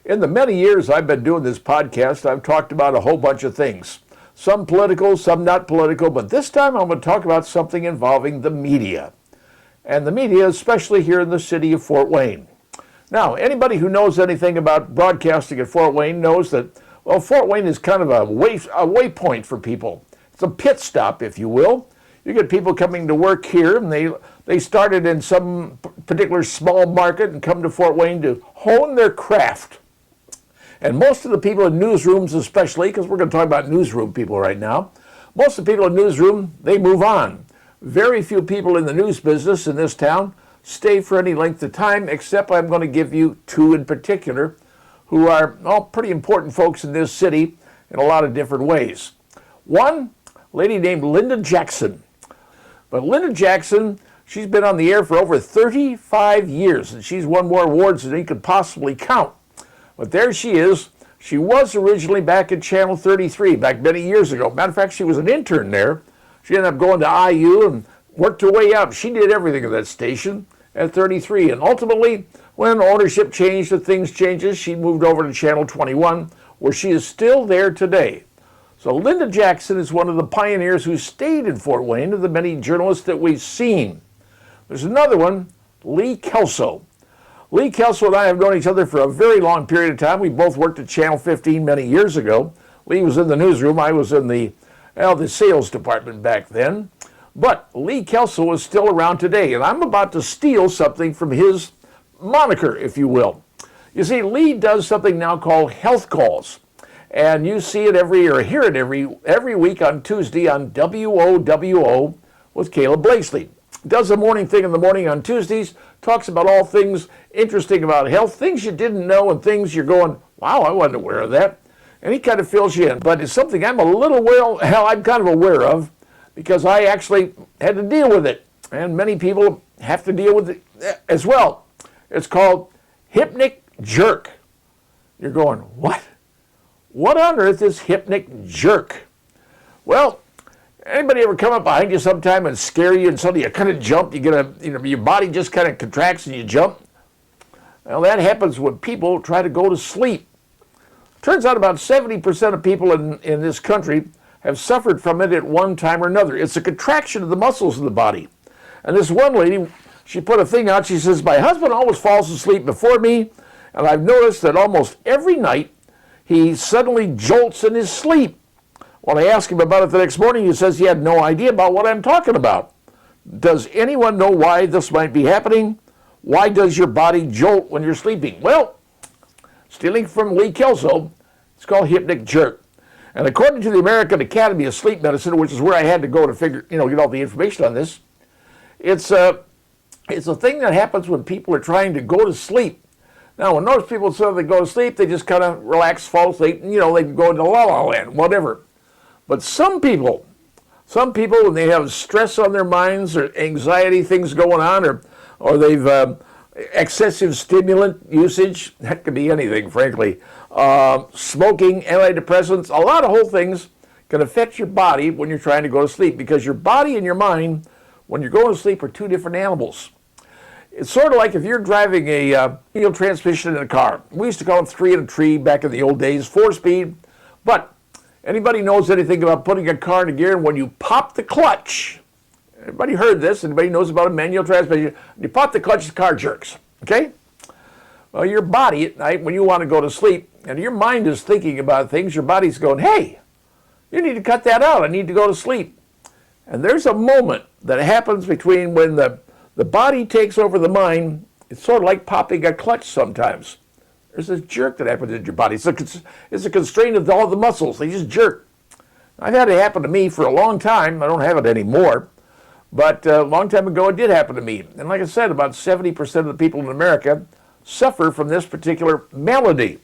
In the many years I've been doing this podcast, I've talked about a whole bunch of things. Some political, some not political, but this time I'm going to talk about something involving the media. And the media, especially here in the city of Fort Wayne. Now, anybody who knows anything about broadcasting at Fort Wayne knows that, well, Fort Wayne is kind of a waypoint for people. It's a pit stop, if you will. You get people coming to work here, and they started in some particular small market and come to Fort Wayne to hone their craft. And most of the people in newsrooms especially, because we're going to talk about newsroom people right now, most of the people in newsroom, they move on. Very few people in the news business in this town stay for any length of time, except I'm going to give you two in particular who are all pretty important folks in this city in a lot of different ways. One, a lady named Linda Jackson. But Linda Jackson, she's been on the air for over 35 years, and she's won more awards than you could possibly count. But there she is. She was originally back at Channel 33 back many years ago. Matter of fact, she was an intern there. She ended up going to IU and worked her way up. She did everything at that station at 33. And ultimately, when ownership changed and things changes, she moved over to Channel 21, where she is still there today. So Linda Jackson is one of the pioneers who stayed in Fort Wayne, of the many journalists that we've seen. There's another one, Lee Kelso. Lee Kelso and I have known each other for a very long period of time. We both worked at Channel 15 many years ago. Lee was in the newsroom. I was in the sales department back then. But Lee Kelso is still around today, and I'm about to steal something from his moniker, if you will. You see, Lee does something now called Health Calls, and you see it hear it every week on Tuesday on WOWO with Caleb Blakeslee. Does a morning thing in the morning on Tuesdays, talks about all things interesting about health, things you didn't know and things you're going, wow, I wasn't aware of that. And he kind of fills you in. But it's something I'm I'm kind of aware of because I actually had to deal with it. And many people have to deal with it as well. It's called Hypnic Jerk. You're going, what? What on earth is Hypnic Jerk? Well, anybody ever come up behind you sometime and scare you and suddenly you kind of jump, your body just kind of contracts and you jump? Well, that happens when people try to go to sleep. Turns out about 70% of people in this country have suffered from it at one time or another. It's a contraction of the muscles of the body. And this one lady, she put a thing out, she says, my husband always falls asleep before me, and I've noticed that almost every night he suddenly jolts in his sleep. When I asked him about it the next morning, he says he had no idea about what I'm talking about. Does anyone know why this might be happening? Why does your body jolt when you're sleeping? Well, stealing from Lee Kelso, it's called Hypnic Jerk. And according to the American Academy of Sleep Medicine, which is where I had to go to get all the information on this, it's a thing that happens when people are trying to go to sleep. Now, when most people say they go to sleep, they just kind of relax, fall asleep, and, they can go into la-la land, whatever. But some people, when they have stress on their minds or anxiety things going on, or they've excessive stimulant usage, that could be anything, frankly, smoking, antidepressants, a lot of whole things can affect your body when you're trying to go to sleep, because your body and your mind, when you're going to sleep, are two different animals. It's sort of like if you're driving a manual transmission in a car. We used to call them 3 in a tree back in the old days, 4-speed, but anybody knows anything about putting a car in gear, and when you pop the clutch, everybody heard this, anybody knows about a manual transmission, you pop the clutch, the car jerks, okay? Well, your body at night, when you want to go to sleep, and your mind is thinking about things, your body's going, hey, you need to cut that out, I need to go to sleep. And there's a moment that happens between when the body takes over the mind. It's sort of like popping a clutch sometimes. There's a jerk that happens in your body. It's a constraint of all the muscles. They just jerk. I've had it happen to me for a long time. I don't have it anymore. But a long time ago, it did happen to me. And like I said, about 70% of the people in America suffer from this particular malady.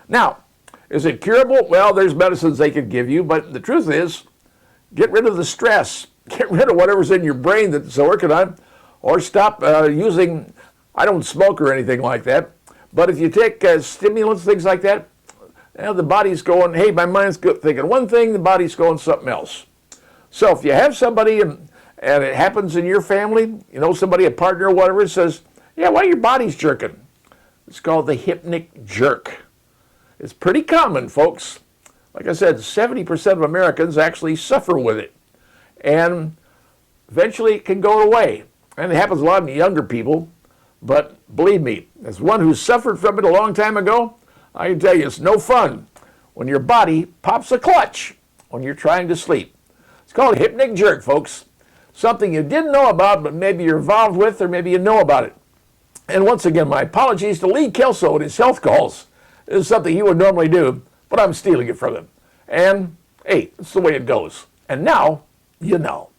Now, is it curable? Well, there's medicines they could give you. But the truth is, get rid of the stress. Get rid of whatever's in your brain that's working on. Or stop using, I don't smoke or anything like that. But if you take stimulants, things like that, the body's going, hey, my mind's thinking one thing, the body's going something else. So if you have somebody and it happens in your family, somebody, a partner or whatever, says, yeah, why your body's jerking? It's called the Hypnic Jerk. It's pretty common, folks. Like I said, 70% of Americans actually suffer with it. And eventually it can go away. And it happens a lot in younger people. But believe me, as one who suffered from it a long time ago, I can tell you it's no fun when your body pops a clutch when you're trying to sleep. It's called Hypnic Jerk, folks. Something you didn't know about, but maybe you're involved with, or maybe you know about it. And once again, my apologies to Lee Kelso and his health calls. This is something he would normally do, but I'm stealing it from him. And, hey, it's the way it goes. And now, you know.